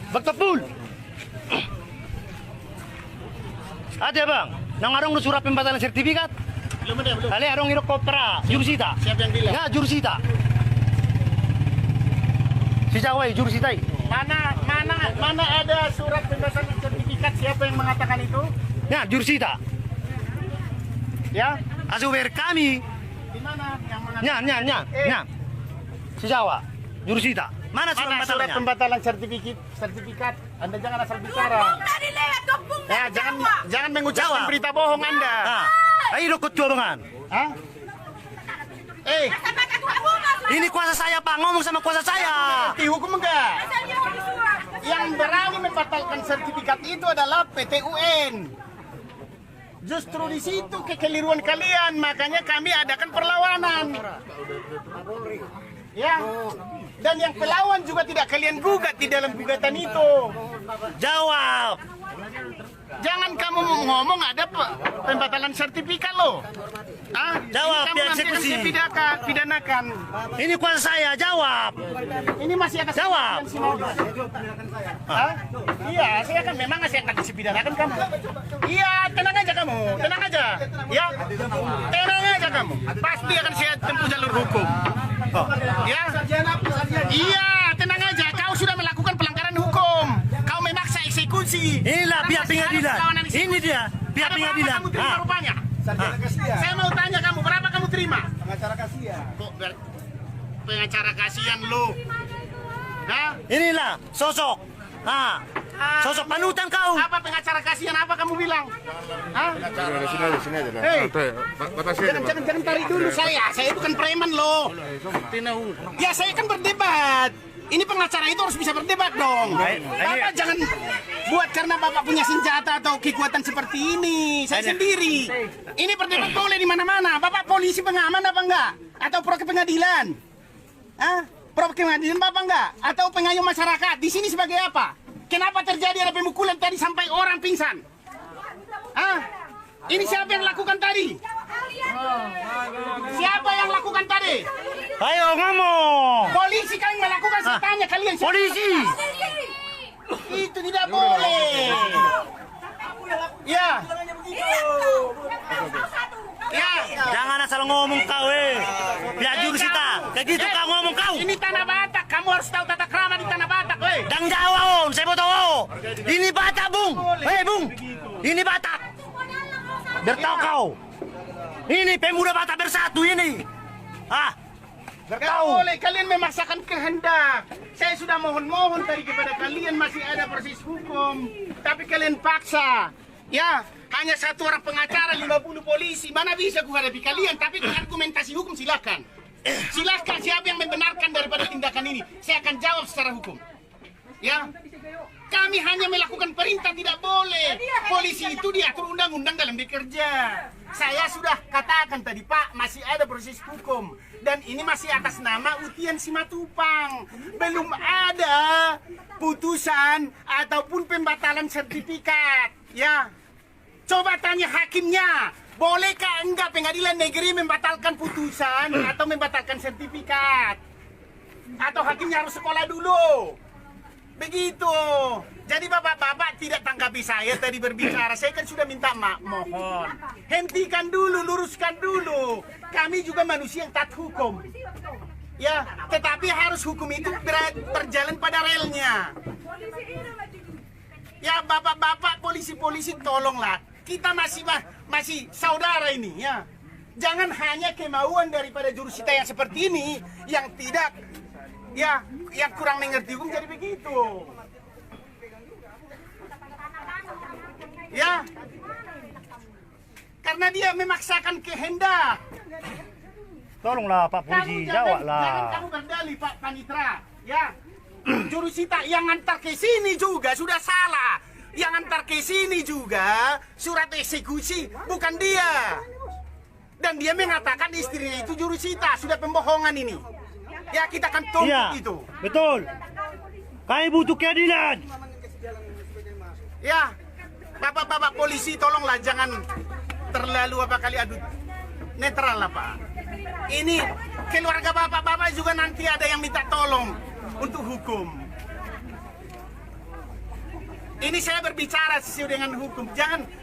Bagtapul. Ada bang, nang arong nu surat pembatalan sertifikat. Belum ada, belum. Ale arong iro kopra, jurusita. Siapa yang bilang? Ya jurusita. Si Jawai jurusita. Mana ada surat pembatalan sertifikat? Siapa yang mengatakan itu? Ya jurusita. Ya, Asuber kami. di mana yang mengatakan? Nya. Si Jawa, jurusita. Mana surat Mana surat pembatalannya? pembatalan sertifikat? Anda jangan asal bicara. Ya, jangan mengucapkan Jawab. berita bohong Anda. Ah, ayo ikut bangan. Hah? Ini kuasa saya Pak, ngomong sama kuasa saya. Dihukum enggak? Yang berani membatalkan sertifikat itu adalah PT UN. Justru di situ kekeliruan kalian, makanya kami adakan perlawanan. Ya. Dan yang pelawan juga tidak kalian gugat di dalam gugatan itu. Jawab. Jangan kamu ngomong ada pembatalan sertifikat loh. Ah, Jawab, ini kamu biar nanti akan eksekusi. saya pidanakan. Ini kuasa saya, jawab. Ini masih akan Jawab. Hah? Iya, saya kan memang masih akan disipidanakan kamu. Iya, tenang aja kamu, tenang aja. Ya, tenang aja kamu. Pasti akan saya tempuh jalur hukum. Ya, iya, tenang aja. Kau sudah melakukan pelanggaran hukum. Kau memaksa eksekusi. Inilah pihak Karena masih ada pengadilan. perlawanan eksekusi. Ini dia pihak Ada berapa pengadilan. kamu terima Ah. rupanya? Saya mau tanya kamu, berapa kamu terima? Pengacara kasihan. Kok pengacara kasihan lu? Hah? Inilah sosok. Ah. Sosok panutan kau. Apa pengacara kasihan? Apa kamu bilang? Hah? Sini aja. Hei, Batasi aja, Pak. jangan tarik dulu saya. Saya bukan preman loh. Ya saya kan berdebat. Ini pengacara itu harus bisa berdebat dong. Bapak jangan buat karena Bapak punya senjata atau kekuatan seperti ini. Saya sendiri. Ini berdebat boleh di mana-mana. Bapak polisi pengaman apa enggak? Atau pro ke pengadilan? Hah? Pro ke pengadilan Bapak enggak? Atau pengayom masyarakat? Di sini sebagai apa? Kenapa terjadi ada pemukulan tadi sampai orang pingsan? Hah? Ini siapa yang lakukan tadi? Siapa yang lakukan tadi? Ayo ngomong. Polisi kan yang melakukan, saya tanya kalian siapa? Polisi. Itu tidak boleh. Ya. Ya. Jangan asal ngomong kau Pihak jurusita. Kayak gitu kau ngomong kau. Ini tanah Batak, kamu harus tahu tata krama di tanah Batak, weh. Dang Jawa om, saya mau tahu. Ini Batak bung. Hei bung. Ini Batak. Bertahu kau. Ini pemuda Batak bersatu ini. Ah. Gak Bertahu. boleh, kalian memaksakan kehendak. Saya sudah mohon-mohon tadi kepada kalian, masih ada proses hukum. Tapi kalian paksa. Ya, hanya satu orang pengacara, 50 polisi. Mana bisa ku hadapi kalian, tapi argumentasi hukum silakan. Silakan siapa yang membenarkan daripada tindakan ini. Saya akan jawab secara hukum. Ya, kami hanya melakukan perintah, tidak boleh. Polisi itu diatur undang-undang dalam bekerja. Saya sudah katakan tadi, Pak, masih ada proses hukum. Dan ini masih atas nama Utian Simatupang. Belum ada putusan ataupun pembatalan sertifikat. Ya, coba tanya hakimnya. Bolehkah enggak pengadilan negeri membatalkan putusan atau membatalkan sertifikat? Atau hakimnya harus sekolah dulu? Begitu. Jadi bapak-bapak tidak tanggapi saya tadi berbicara. Saya kan sudah minta mohon. Hentikan dulu, luruskan dulu. Kami juga manusia yang taat hukum. Ya, tetapi harus hukum itu berjalan pada relnya. Ya, bapak-bapak, polisi-polisi, tolonglah. Kita masih saudara ini, ya. Jangan hanya kemauan daripada jurusita yang seperti ini yang tidak, ya, yang kurang mengerti hukum jadi begitu. Ya, karena dia memaksakan kehendak. Tolonglah Pak Polisi, jawab Jangan lah. kamu berdalih Pak Panitra. Ya, jurusita yang antar ke sini juga sudah salah. Yang antar ke sini juga surat eksekusi bukan dia. Dan dia mengatakan istrinya itu jurusita, sudah pembohongan ini. Ya, kita akan tuntut Iya, itu. betul. Kami butuh keadilan. Ya, bapak-bapak polisi tolonglah jangan terlalu apa kali adu netral lah Pak. Ini keluarga bapak-bapak juga nanti ada yang minta tolong untuk hukum. Ini saya berbicara sesuai dengan hukum.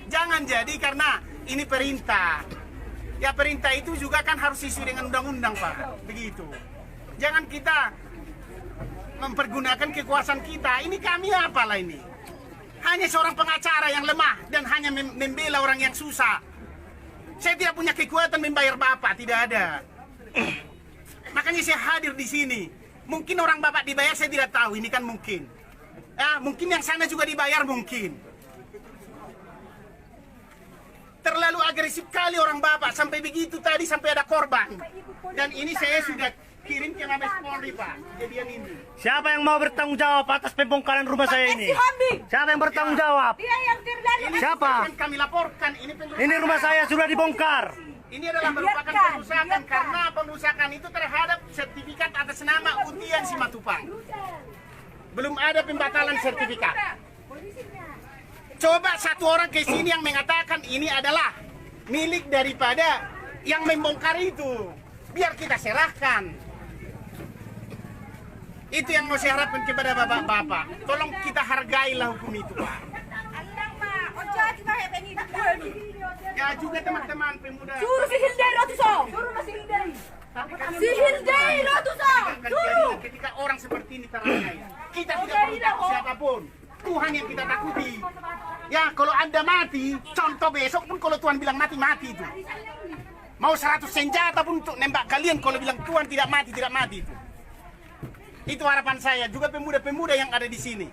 Jangan jadi karena ini perintah. Ya perintah itu juga kan harus sesuai dengan undang-undang, Pak. Begitu. Jangan kita mempergunakan kekuasaan kita. Ini kami apalah ini? Hanya seorang pengacara yang lemah dan hanya membela orang yang susah. Saya tidak punya kekuatan membayar Bapak, tidak ada. Makanya saya hadir di sini. Mungkin orang Bapak dibayar, saya tidak tahu. Ini kan mungkin. Ya, mungkin yang sana juga dibayar mungkin. Terlalu agresif kali orang Bapak sampai begitu tadi sampai ada korban. Dan ini saya sudah kirim ke Mabes Polri, Pak. Kejadian ini. Siapa yang mau bertanggung jawab atas pembongkaran rumah saya ini? Siapa yang bertanggung jawab? Dia yang terlalu. Ini Siapa? akan kami laporkan. Ini rumah saya sudah dibongkar. Ini adalah merupakan perusakan karena perusakan itu terhadap sertifikat atas nama Undian Simatupang. Belum ada pembatalan sertifikat. Coba satu orang ke sini yang mengatakan ini adalah milik daripada yang membongkar itu. Biar kita serahkan. Itu yang mau saya harapkan kepada bapak-bapak. Tolong kita hargailah hukum itu, Pak. Ya juga teman-teman pemuda. Suruh si Hildai Rotuso. Suruh si Hildai. Si Hildai Rotuso. Suruh. Ketika orang seperti ini teraniaya, kita tidak perlu takut siapapun. Tuhan yang kita takuti. Ya kalau Anda mati, contoh besok pun kalau Tuhan bilang mati, mati itu. Mau 100 senjata pun untuk nembak kalian kalau bilang Tuhan tidak mati, tidak mati itu. Itu harapan saya, juga pemuda-pemuda yang ada di sini.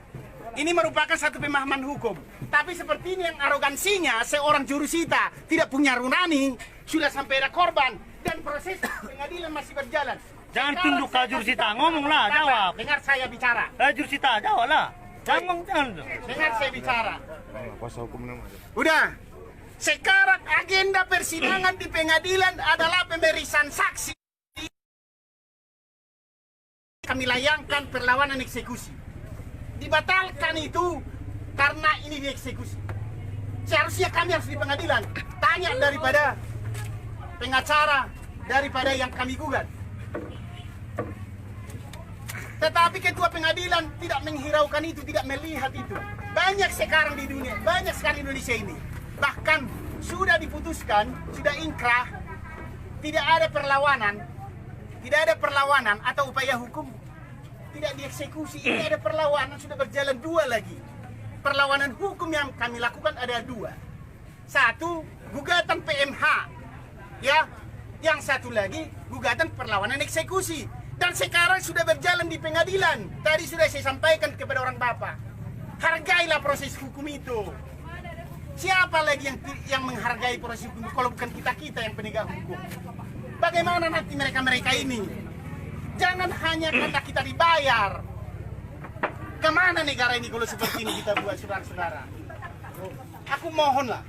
Ini merupakan satu pemahaman hukum. Tapi seperti ini yang arogansinya seorang jurusita tidak punya nurani, sudah sampai ada korban dan proses pengadilan masih berjalan. Jangan tunduk ke jurusita, ngomonglah, jawab. Dengar saya bicara. Jurusita, jawablah. Jangan. Dengar saya bicara. Kuasa hukum nama. Udah. Sekarang agenda persidangan di pengadilan adalah pemeriksaan saksi. Kami layangkan perlawanan eksekusi. Dibatalkan itu karena ini dieksekusi. Seharusnya kami harus di pengadilan tanya daripada pengacara, daripada yang kami gugat. Tetapi ketua pengadilan tidak menghiraukan itu, tidak melihat itu. Banyak sekarang di dunia, banyak sekali Indonesia ini. Bahkan sudah diputuskan, sudah inkrah, tidak ada perlawanan atau upaya hukum, tidak dieksekusi. Ini ada perlawanan, sudah berjalan dua lagi. Perlawanan hukum yang kami lakukan ada dua. Satu, gugatan PMH, ya. Yang satu lagi, gugatan perlawanan eksekusi. Dan sekarang sudah berjalan di pengadilan. Tadi sudah saya sampaikan kepada orang Bapak. Hargailah proses hukum itu. Siapa lagi yang menghargai proses hukum kalau bukan kita yang penegak hukum? Bagaimana nanti mereka ini? Jangan hanya karena kita dibayar. Kemana negara ini kalau seperti ini kita buat, saudara-saudara? Aku mohonlah.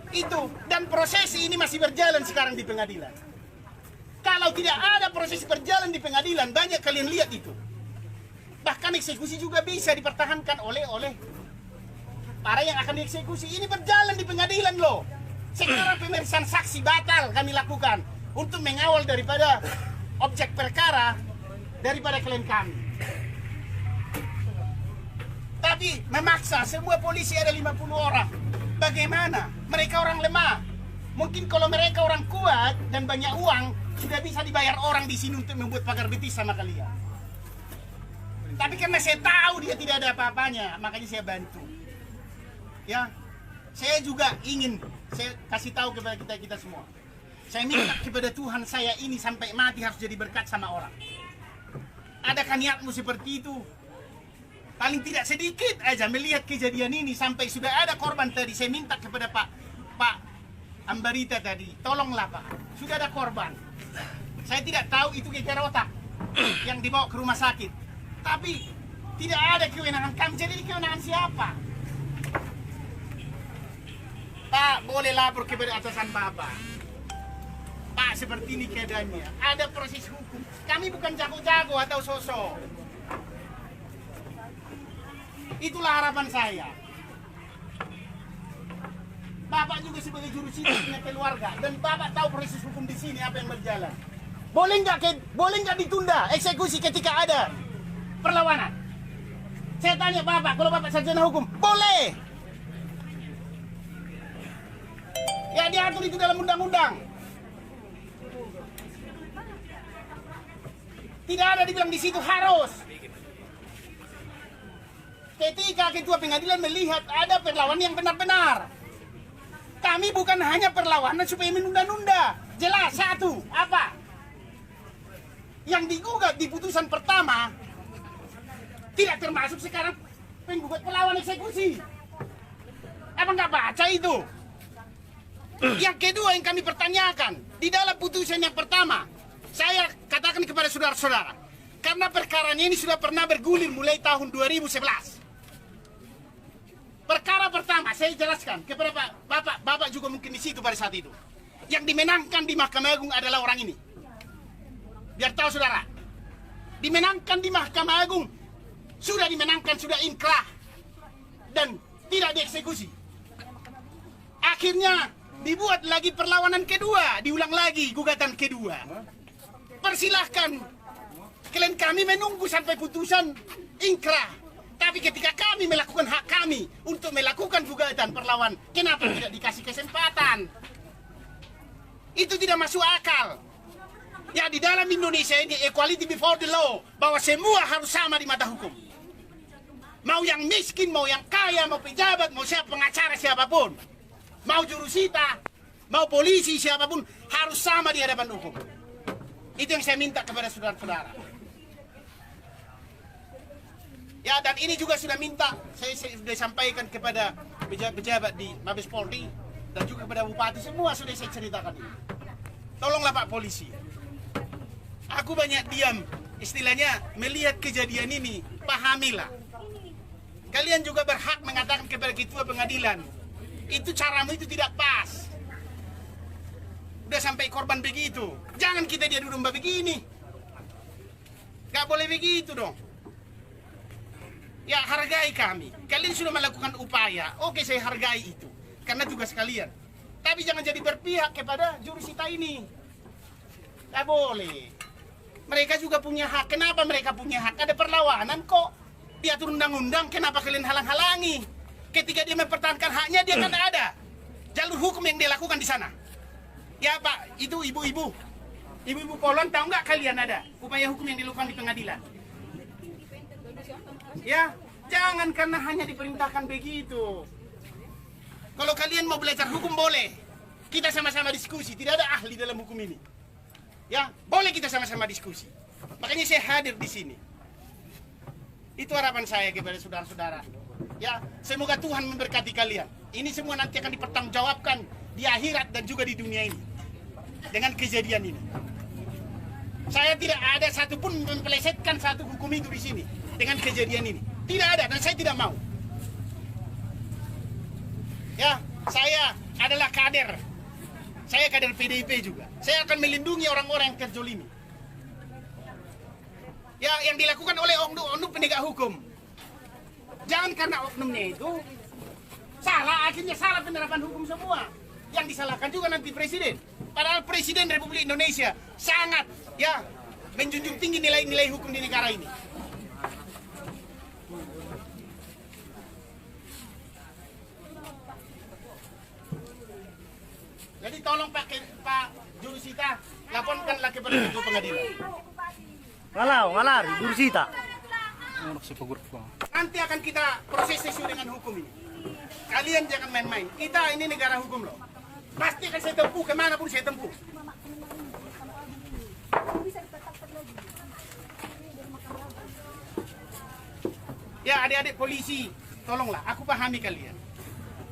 Itu, dan proses ini masih berjalan sekarang di pengadilan. Kalau tidak ada proses berjalan di pengadilan, banyak kalian lihat itu. Bahkan eksekusi juga bisa dipertahankan oleh para yang akan dieksekusi. Ini berjalan di pengadilan loh. Sekarang pemeriksaan saksi batal kami lakukan untuk mengawal daripada objek perkara daripada klien kami. Tapi memaksa semua polisi ada 50 orang. Bagaimana? Mereka orang lemah. Mungkin kalau mereka orang kuat dan banyak uang, sudah bisa dibayar orang di sini untuk membuat pagar betis sama kalian. Tapi karena saya tahu dia tidak ada apa-apanya, makanya saya bantu. Ya, saya juga ingin saya kasih tahu kepada kita semua. Saya minta kepada Tuhan saya ini sampai mati harus jadi berkat sama orang. Adakah niatmu seperti itu? Paling tidak sedikit aja melihat kejadian ini sampai sudah ada korban tadi. Saya minta kepada Pak Ambarita tadi, tolonglah Pak, sudah ada korban. Saya tidak tahu itu gegar otak yang dibawa ke rumah sakit. Tapi tidak ada kewenangan kami, jadi ini kewenangan siapa? Pak, boleh lapor kepada atasan Bapak. Pak, seperti ini keadaannya. Ada proses hukum. Kami bukan jago-jago atau sosok. Itulah harapan saya. Bapak juga sebagai jurusita punya keluarga dan Bapak tahu proses hukum di sini apa yang berjalan. Boleh nggak ditunda eksekusi ketika ada perlawanan? Saya tanya Bapak, kalau Bapak sarjana hukum, boleh. Ya diatur itu dalam undang-undang. Tidak ada dibilang di situ harus. Ketika ketua pengadilan melihat ada perlawanan yang benar-benar. Kami bukan hanya perlawanan supaya menunda-nunda. Jelas satu, apa? Yang digugat di putusan pertama tidak termasuk sekarang penggugat perlawanan eksekusi. Apa nggak baca itu? Yang kedua yang kami pertanyakan di dalam putusan yang pertama, saya katakan kepada saudara-saudara, karena perkaranya ini sudah pernah bergulir mulai tahun 2011. Perkara pertama saya jelaskan kepada Bapak juga mungkin di situ pada saat itu. Yang dimenangkan di Mahkamah Agung adalah orang ini. Biar tahu saudara, dimenangkan di Mahkamah Agung, sudah dimenangkan, sudah inkrah dan tidak dieksekusi. Akhirnya dibuat lagi perlawanan kedua, diulang lagi gugatan kedua. Persilahkan, klien kami menunggu sampai putusan inkrah. Tapi ketika kami melakukan hak kami untuk melakukan gugatan perlawan, kenapa tidak dikasih kesempatan? Itu tidak masuk akal. Ya di dalam Indonesia ini equality before the law, bahwa semua harus sama di mata hukum. Mau yang miskin, mau yang kaya, mau pejabat, mau siapa pengacara siapapun, mau jurusita, mau polisi siapapun harus sama di hadapan hukum. Itu yang saya minta kepada saudara-saudara. Ya dan ini juga sudah minta, saya sudah sampaikan kepada pejabat-pejabat di Mabes Polri dan juga kepada Bupati, semua sudah saya ceritakan ini. Tolonglah Pak Polisi. Aku banyak diam, istilahnya melihat kejadian ini, pahamilah. Kalian juga berhak mengatakan kepada ketua pengadilan, itu caramu itu tidak pas. Udah sampai korban begitu, jangan kita diadu domba begini. Gak boleh begitu dong. Ya hargai kami. Kalian sudah melakukan upaya. Oke saya hargai itu. Karena tugas kalian. Tapi jangan jadi berpihak kepada jurusita ini. Tidak boleh. Mereka juga punya hak. Kenapa mereka punya hak? Ada perlawanan kok. Diatur undang-undang. Kenapa kalian halang-halangi? Ketika dia mempertahankan haknya, dia kan ada jalur hukum yang dia lakukan di sana. Ya Pak, itu ibu-ibu. Ibu-ibu Polon, tahu nggak kalian ada upaya hukum yang dilakukan di pengadilan? Ya, jangan karena hanya diperintahkan begitu. Kalau kalian mau belajar hukum boleh. Kita sama-sama diskusi, tidak ada ahli dalam hukum ini. Ya, boleh kita sama-sama diskusi. Makanya saya hadir di sini. Itu harapan saya kepada saudara-saudara. Ya, semoga Tuhan memberkati kalian. Ini semua nanti akan dipertanggungjawabkan di akhirat dan juga di dunia ini. Dengan kejadian ini. Saya tidak ada satupun mempelesetkan satu hukum itu di sini. Dengan kejadian ini. Tidak ada dan saya tidak mau. Ya, saya adalah kader. Saya kader PDIP juga. Saya akan melindungi orang-orang yang terzolimi. Ya, yang dilakukan oleh oknum penegak hukum. Jangan karena oknumnya itu salah, akhirnya salah penerapan hukum semua. Yang disalahkan juga nanti presiden. Padahal Presiden Republik Indonesia sangat ya menjunjung tinggi nilai-nilai hukum di negara ini. Jadi tolong Pak Jurusita, laporkanlah kepada ketua pengadilan. Ngalar, jurusita. Nanti akan kita proses sesuai dengan hukum ini. Kalian jangan main-main. Kita ini negara hukum loh. Pasti akan saya tempuh kemanapun saya tempuh. Ya adik-adik polisi, tolonglah. Aku pahami kalian.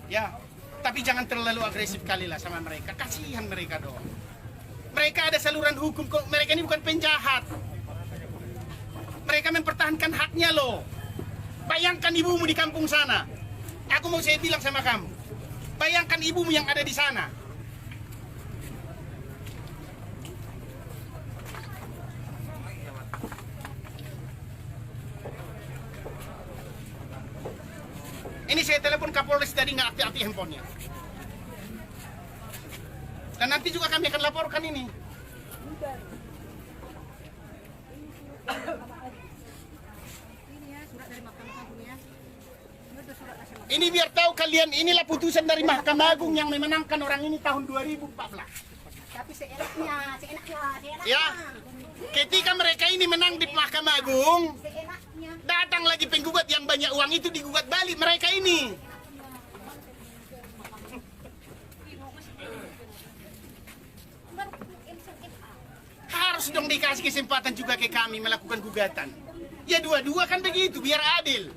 Ya, tapi jangan terlalu agresif kali lah sama mereka. Kasihan mereka dong. Mereka ada saluran hukum kok. Mereka ini bukan penjahat. Mereka mempertahankan haknya loh. Bayangkan ibumu di kampung sana. Aku mau saya bilang sama kamu. Bayangkan ibumu yang ada di sana. Ini saya telepon Kapolres tadi nggak aktif-aktif handphonenya. Dan nanti juga kami akan laporkan ini. Ini biar tahu kalian, inilah putusan dari Mahkamah Agung yang memenangkan orang ini tahun 2014. Tapi seenaknya. Ya, ketika mereka ini menang di Mahkamah Agung, Seenaknya. datang lagi penggugat yang banyak uang itu digugat balik mereka ini. Harus dong dikasih kesempatan juga ke kami melakukan gugatan. Ya dua-dua kan begitu, biar adil.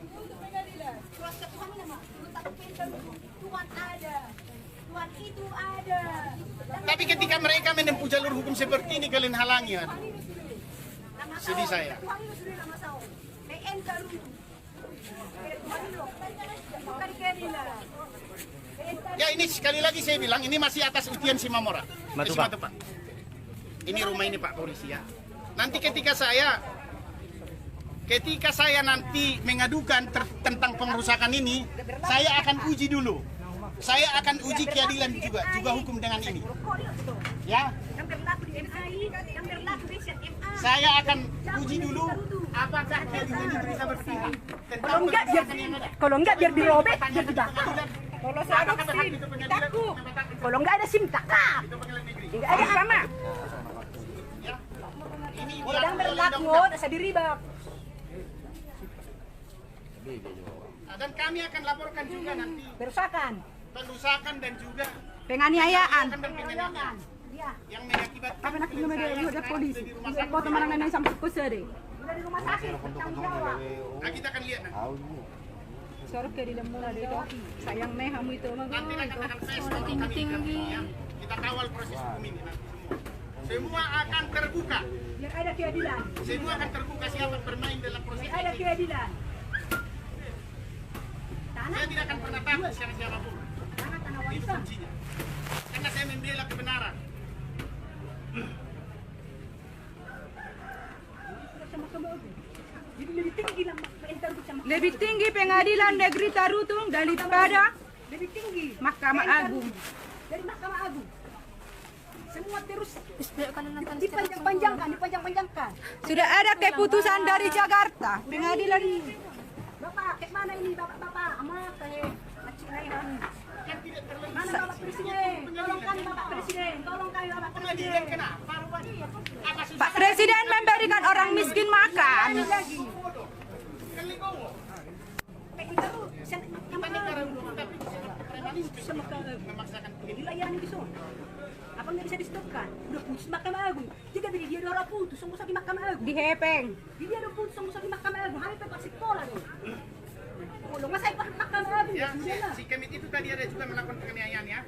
Tuhan ada. Tuhan itu ada. Tapi ketika mereka menempuh jalur hukum seperti ini, kalian halangi. Sedih saya. Tuhan itu sudah nama sao. PN Karu. Tuhan itu. Bukan keadilan. Ya ini sekali lagi saya bilang, ini masih atas ujian Simamora. Matupa. Pak. Ini rumah ini Pak Polisi ya. Nanti ketika saya nanti mengadukan tentang pengerusakan ini, saya akan uji dulu. Saya akan uji keadilan juga hukum dengan ini. Ya. Yang berlaku di MAI, yang berlaku di SMA. Saya akan uji dulu apakah keadilan itu bisa berpihak. Kalau enggak biar dirobek, biar dibakar. Kalau saya ada SIM, takut. Kalau enggak ada SIM, takut. Enggak ada sama. Ini Yang berlaku, saya diribak. dan kami akan laporkan juga nanti Perusakan, perusakan dan juga penganiayaan. dan penganiayaan Iya. yang mengakibatkan Tapi nak kena dia ada polisi. di rumah sakit. Kau teman yang sampai kusir deh. Udah di rumah sakit, bertanggung jawab. Nah, kita akan lihat nanti. Sorok ke di lemura deh. Sayang nih kamu itu mah. Nanti akan pes kalau kami ya. Kita kawal proses hukum ini nanti semua akan terbuka. Biar ada keadilan. Semua akan terbuka siapa bermain dalam proses Biar ada ini. keadilan. Saya tidak akan pernah takut siapapun. Tanah Itu wanita. kuncinya. Karena saya membela kebenaran. Jadi lebih tinggi lah interview sama. Lebih tinggi pengadilan negeri Tarutung daripada Lebih tinggi. Mahkamah Agung. Dari Mahkamah Agung. Semua terus dipanjang-panjangkan. Sudah ada keputusan dari Jakarta. Pengadilan Bapak, kayak mana ini bapak-bapak? Amat kayak Acilaihan. Mana Bapak Presiden? Tolong kami Bapak Presiden. Tolong kami Bapak Presiden. Pengadilan kenapa rupanya? Apa susah? Pak Presiden memberikan orang miskin makan. Lagi. Kan legowo. Kayak itu yang Kita negara hukum tapi premanisme sama kalau memaksakan dilayani di sana. Apa nggak bisa di-stopkan? Udah putus Mahkamah Agung. Jika dia udah putus, semua di Mahkamah Agung. Di Hepeng. Dia udah putus, semua di Mahkamah Agung. Hari itu pasti sekolah dong. Kalau nggak saya pakai Mahkamah Agung ya, ya, sudah lah. si Kemit itu tadi ada juga melakukan penganiayaan ya.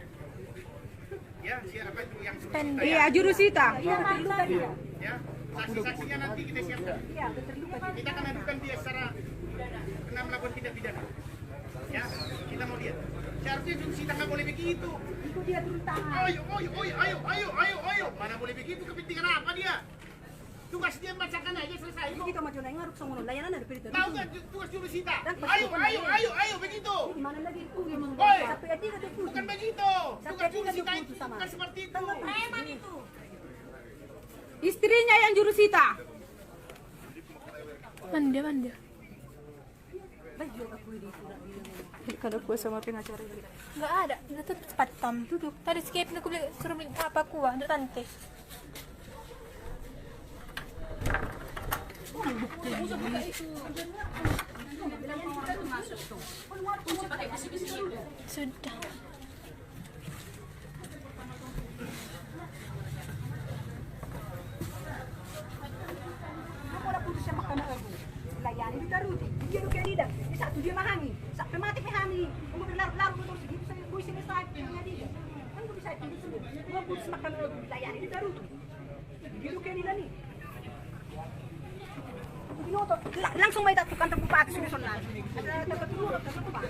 Ya, siapa itu yang Iya, jurusita. Iya, terluka dia. ya. Saksi-saksinya nanti kita siapkan. Iya, udah terluka dia. Kita akan adukan dia secara kena melakukan tindak pidana. Ya, kita mau lihat. Seharusnya jurusita nggak boleh begitu. Itu dia turun tangan. Ayo. Mana boleh begitu, kepentingan apa dia? Tugas dia bacakan aja selesai. Jadi kita maju naik ngaruk sama layanan ada berita. Tahu nggak tugas jurusita? Dan pasti Ayo begitu. Di mana lagi itu? Oi. Sampai dia tidak putus. Bukan begitu. Tugas Sampai dia jurusita tidak itu putus sama. bukan seperti itu. Preman itu. Istrinya yang jurusita. Manda. Kalau aku sama pengacara. Nggak ada. Itu cepat tam. Duduk. Tadi skip na kulit suruh minta apa kuah. Ada tante. Sudah. Aku udah putus sama Mahkamah Agung. Layani di Taruti. Dia udah keadilan. Di satu dia mahami. Sampai mati mahami. Kamu berlarut-larut terus gitu saya gue selesai pengadilan. Kan gue bisa itu semua. Gue putus Mahkamah Agung. Layani di Taruti. Dia udah keadilan nih. Binoto, langsung may tatukan terbuka susunod. Ada terbuka.